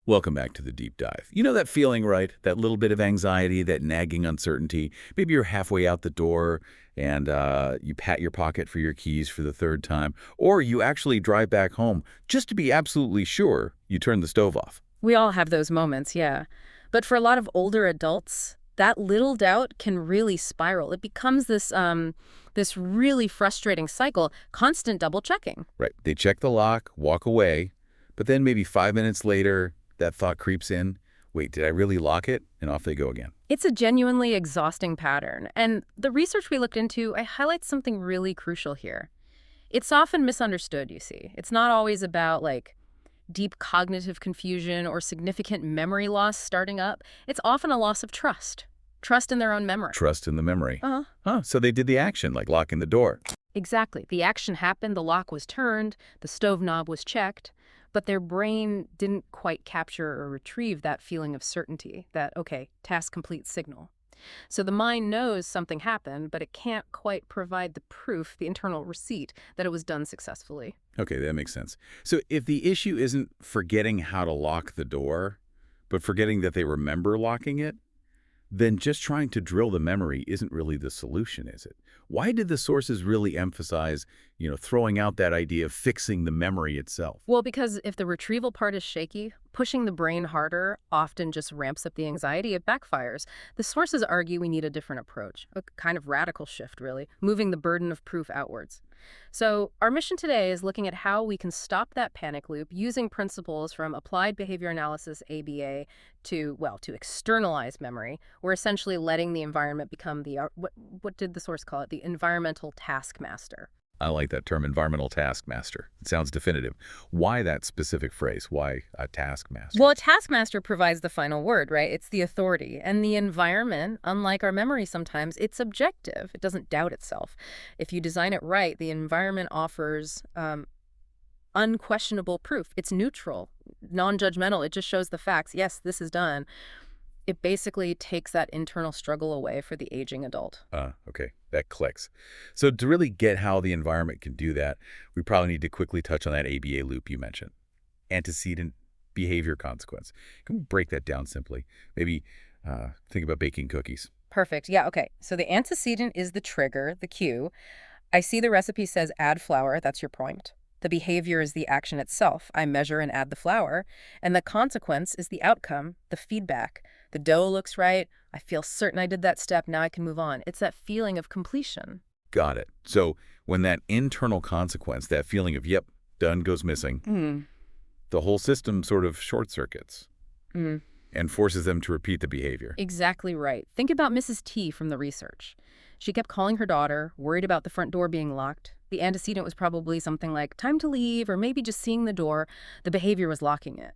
Welcome back to the deep dive. You know that feeling, right? That little bit of anxiety, that nagging uncertainty. Maybe you're halfway out the door and you pat your pocket for your keys for the third time, or you actually drive back home just to be absolutely sure you turn the stove off. We all have those moments, yeah. But for a lot of older adults, that little doubt can really spiral. It becomes this really frustrating cycle, constant double checking. Right. They check the lock, walk away, but then maybe 5 minutes later, that thought creeps in. Wait, did I really lock it? And off they go again. It's a genuinely exhausting pattern. And the research we looked into, I highlight something really crucial here. It's often misunderstood, you see. It's not always about, like, deep cognitive confusion or significant memory loss starting up. It's often a loss of trust. Trust in their own memory. Trust in the memory. Uh-huh. Huh, so they did the action, like locking the door. Exactly. The action happened, the lock was turned, the stove knob was checked, but their brain didn't quite capture or retrieve that feeling of certainty, that, okay, task complete signal. So the mind knows something happened, but it can't quite provide the proof, the internal receipt, that it was done successfully. Okay, that makes sense. So if the issue isn't forgetting how to lock the door, but forgetting that they remember locking it, then just trying to drill the memory isn't really the solution, is it? Why did the sources really emphasize, throwing out that idea of fixing the memory itself? Well, because if the retrieval part is shaky, pushing the brain harder often just ramps up the anxiety. It backfires. The sources argue we need a different approach, a kind of radical shift, really, moving the burden of proof outwards. So our mission today is looking at how we can stop that panic loop using principles from applied behavior analysis, ABA, to externalize memory. We're essentially letting the environment become what did the source call it? The environmental taskmaster. I like that term, environmental taskmaster. It sounds definitive. Why that specific phrase? Why a taskmaster? Well, a taskmaster provides the final word, right? It's the authority. And the environment, unlike our memory sometimes, it's objective. It doesn't doubt itself. If you design it right, the environment offers unquestionable proof. It's neutral, non-judgmental. It just shows the facts. Yes, this is done. It basically takes that internal struggle away for the aging adult. Okay, that clicks. So to really get how the environment can do that, we probably need to quickly touch on that ABA loop you mentioned. Antecedent, behavior, consequence. Can we break that down simply? Maybe think about baking cookies. Perfect. Yeah, okay. So the antecedent is the trigger, the cue. I see the recipe says add flour. That's your point. The behavior is the action itself. I measure and add the flour. And the consequence is the outcome, the feedback. The dough looks right. I feel certain I did that step. Now I can move on. It's that feeling of completion. Got it. So when that internal consequence, that feeling of, yep, done, goes missing, the whole system sort of short circuits and forces them to repeat the behavior. Exactly right. Think about Mrs. T from the research. She kept calling her daughter, worried about the front door being locked. The antecedent was probably something like time to leave or maybe just seeing the door. The behavior was locking it.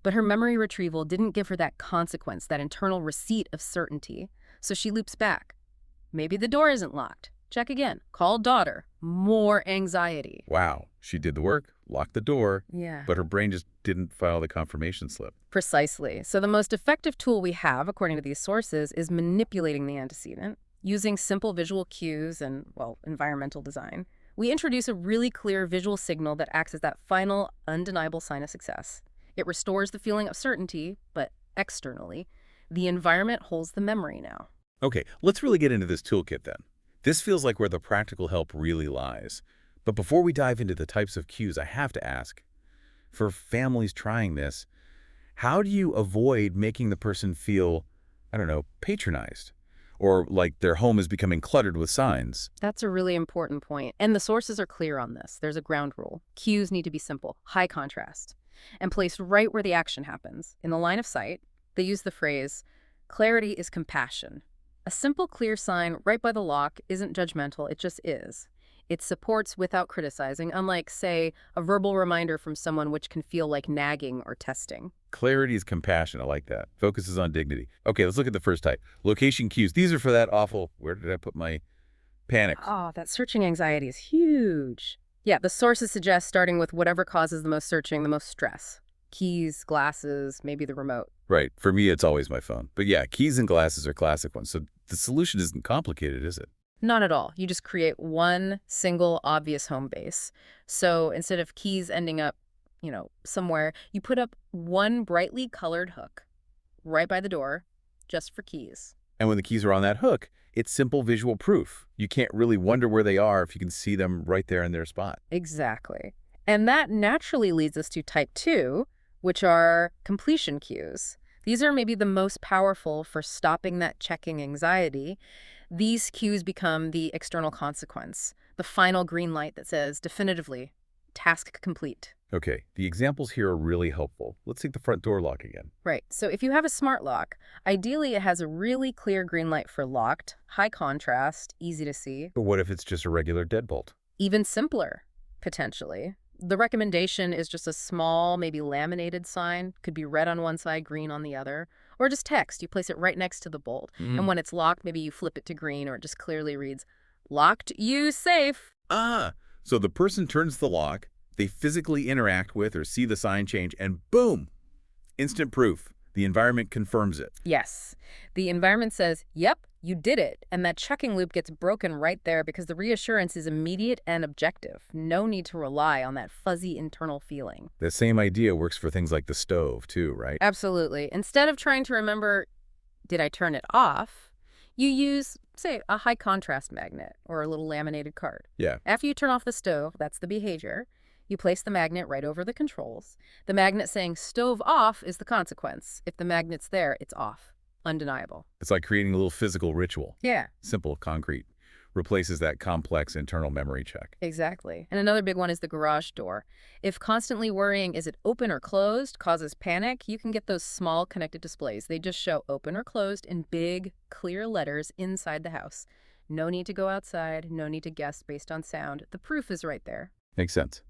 But her memory retrieval didn't give her that consequence, that internal receipt of certainty. So she loops back. Maybe the door isn't locked. Check again. Call daughter. More anxiety. Wow. She did the work, locked the door, Yeah. but her brain just didn't file the confirmation slip. Precisely. So the most effective tool we have, according to these sources, is manipulating the antecedent, using simple visual cues and, environmental design. We introduce a really clear visual signal that acts as that final, undeniable sign of success. It restores the feeling of certainty, but externally, the environment holds the memory now. Okay, let's really get into this toolkit then. This feels like where the practical help really lies. But before we dive into the types of cues, I have to ask, for families trying this, how do you avoid making the person feel, patronized? Or like their home is becoming cluttered with signs? That's a really important point. And the sources are clear on this. There's a ground rule. Cues need to be simple, high contrast, and placed right where the action happens. In the line of sight, they use the phrase, clarity is compassion. A simple, clear sign right by the lock isn't judgmental, it just is. It supports without criticizing, unlike, say, a verbal reminder from someone which can feel like nagging or testing. Clarity is compassion. I like that. Focuses on dignity. Okay, let's look at the first type. Location cues. These are for that awful, where did I put my panic? Oh, that searching anxiety is huge. Yeah, the sources suggest starting with whatever causes the most searching, the most stress. Keys, glasses, maybe the remote. Right. For me, it's always my phone. But yeah, keys and glasses are classic ones. So the solution isn't complicated, is it? Not at all. You just create one single obvious home base. So instead of keys ending up somewhere, you put up one brightly colored hook right by the door just for keys. And when the keys are on that hook, it's simple visual proof. You can't really wonder where they are if you can see them right there in their spot. Exactly. And that naturally leads us to type 2, which are completion cues. These are maybe the most powerful for stopping that checking anxiety. These cues become the external consequence, the final green light that says definitively, task complete. Okay, the examples here are really helpful. Let's take the front door lock again. Right. So if you have a smart lock, ideally it has a really clear green light for locked, high contrast, easy to see. But what if it's just a regular deadbolt? Even simpler, potentially. The recommendation is just a small, maybe laminated sign. Could be red on one side, green on the other. Or just text. You place it right next to the bolt. And when it's locked, maybe you flip it to green, or it just clearly reads, "Locked, you safe." So the person turns the lock, they physically interact with or see the sign change, and boom! Instant proof. The environment confirms it. Yes. The environment says, yep, you did it. And that checking loop gets broken right there because the reassurance is immediate and objective. No need to rely on that fuzzy internal feeling. The same idea works for things like the stove, too, right? Absolutely. Instead of trying to remember, did I turn it off? You use, say, a high contrast magnet or a little laminated card. Yeah. After you turn off the stove, that's the behavior. You place the magnet right over the controls. The magnet saying stove off is the consequence. If the magnet's there, it's off. Undeniable. It's like creating a little physical ritual. Yeah. Simple, concrete. Replaces that complex internal memory check. Exactly. And another big one is the garage door. If constantly worrying is it open or closed causes panic, you can get those small connected displays. They just show open or closed in big, clear letters inside the house. No need to go outside. No need to guess based on sound. The proof is right there. Makes sense.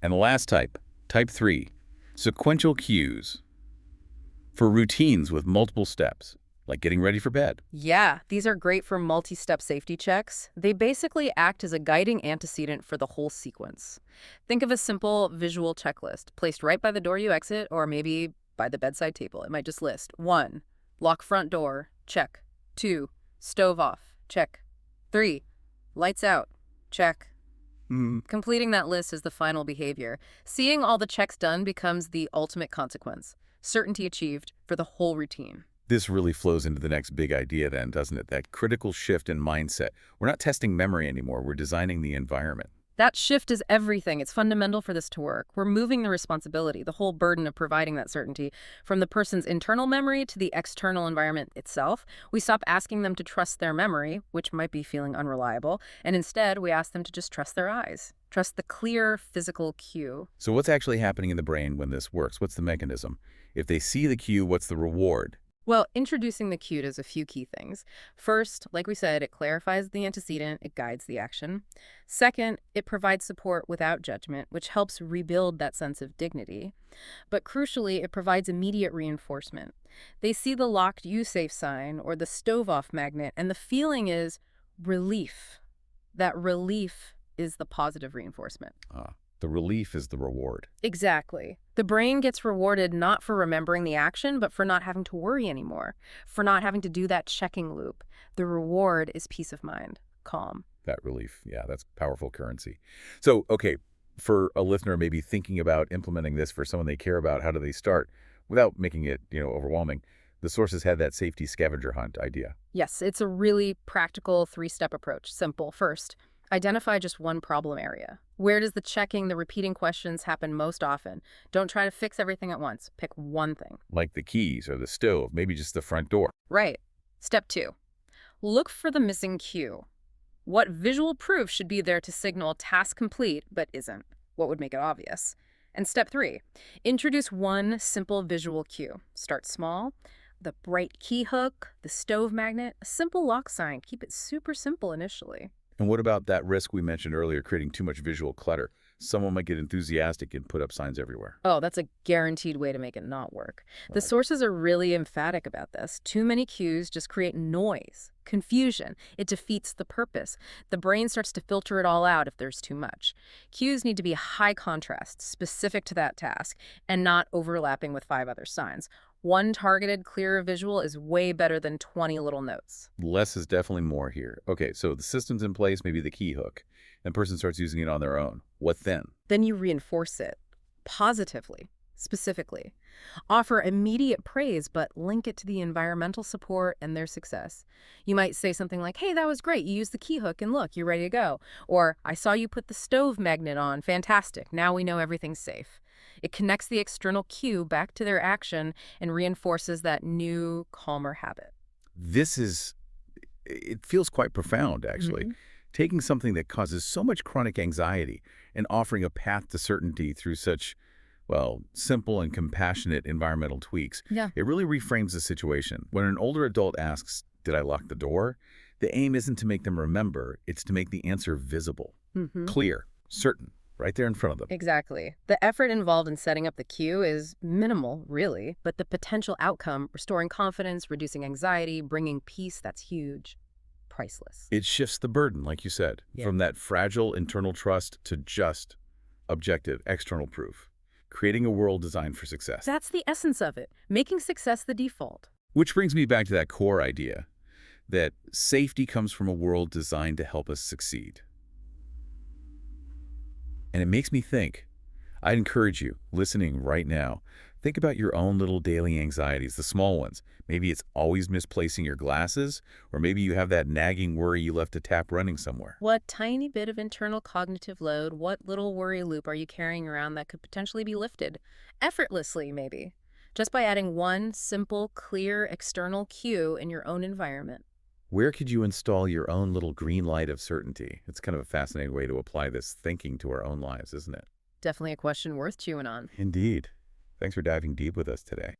And the last type, type 3, sequential cues. For routines with multiple steps, like getting ready for bed. Yeah, these are great for multi-step safety checks. They basically act as a guiding antecedent for the whole sequence. Think of a simple visual checklist placed right by the door you exit or maybe by the bedside table. It might just list 1, lock front door, check. 2, stove off, check. 3, lights out, check. Completing that list is the final behavior. Seeing all the checks done becomes the ultimate consequence. Certainty achieved for the whole routine. This really flows into the next big idea then, doesn't it? That critical shift in mindset. We're not testing memory anymore. We're designing the environment. That shift is everything. It's fundamental for this to work. We're moving the responsibility, the whole burden of providing that certainty, from the person's internal memory to the external environment itself. We stop asking them to trust their memory, which might be feeling unreliable, and instead we ask them to just trust their eyes. Trust the clear physical cue. So what's actually happening in the brain when this works? What's the mechanism? If they see the cue, what's the reward? Well, introducing the cue does a few key things. First, like we said, it clarifies the antecedent, it guides the action. Second, it provides support without judgment, which helps rebuild that sense of dignity. But crucially, it provides immediate reinforcement. They see the locked you safe sign or the stove off magnet, and the feeling is relief. That relief is the positive reinforcement. The relief is the reward. Exactly. The brain gets rewarded not for remembering the action, but for not having to worry anymore, for not having to do that checking loop. The reward is peace of mind, calm. That relief, yeah, that's powerful currency. So, okay, for a listener maybe thinking about implementing this for someone they care about, how do they start without making it, overwhelming? The sources had that safety scavenger hunt idea. Yes, it's a really practical 3-step approach. Simple. First, identify just one problem area. Where does the checking, the repeating questions happen most often? Don't try to fix everything at once. Pick one thing. Like the keys or the stove, maybe just the front door. Right. Step 2. Look for the missing cue. What visual proof should be there to signal task complete but isn't? What would make it obvious? And step 3. Introduce one simple visual cue. Start small. The bright key hook, the stove magnet, a simple lock sign. Keep it super simple initially. And what about that risk we mentioned earlier, creating too much visual clutter? Someone might get enthusiastic and put up signs everywhere. Oh, that's a guaranteed way to make it not work. The sources are really emphatic about this. Too many cues just create noise, confusion. It defeats the purpose. The brain starts to filter it all out if there's too much. Cues need to be high contrast, specific to that task, and not overlapping with 5 other signs. One targeted, clearer visual is way better than 20 little notes. Less is definitely more here. Okay, so the system's in place, maybe the key hook, and the person starts using it on their own. What then? Then you reinforce it. positively, specifically. Offer immediate praise, but link it to the environmental support and their success. You might say something like, hey, that was great. You used the key hook and look, you're ready to go. Or, I saw you put the stove magnet on. Fantastic. Now we know everything's safe. It connects the external cue back to their action and reinforces that new, calmer habit. It feels quite profound, actually. Mhm. Taking something that causes so much chronic anxiety and offering a path to certainty through such, well, simple and compassionate environmental tweaks, Yeah. it really reframes the situation. When an older adult asks, did I lock the door? The aim isn't to make them remember, it's to make the answer visible, Hmm. clear, certain, right there in front of them. Exactly. The effort involved in setting up the cue is minimal, really, but the potential outcome, restoring confidence, reducing anxiety, bringing peace, that's huge. Priceless. It shifts the burden, like you said, Yeah. from that fragile internal trust to just objective external proof, creating a world designed for success. That's the essence of it, making success the default. Which brings me back to that core idea that safety comes from a world designed to help us succeed. And it makes me think. I'd encourage you, listening right now, think about your own little daily anxieties, the small ones. Maybe it's always misplacing your glasses, or maybe you have that nagging worry you left a tap running somewhere. What tiny bit of internal cognitive load, what little worry loop are you carrying around that could potentially be lifted? Effortlessly, maybe. Just by adding one simple, clear external cue in your own environment. Where could you install your own little green light of certainty? It's kind of a fascinating way to apply this thinking to our own lives, isn't it? Definitely a question worth chewing on. Indeed. Thanks for diving deep with us today.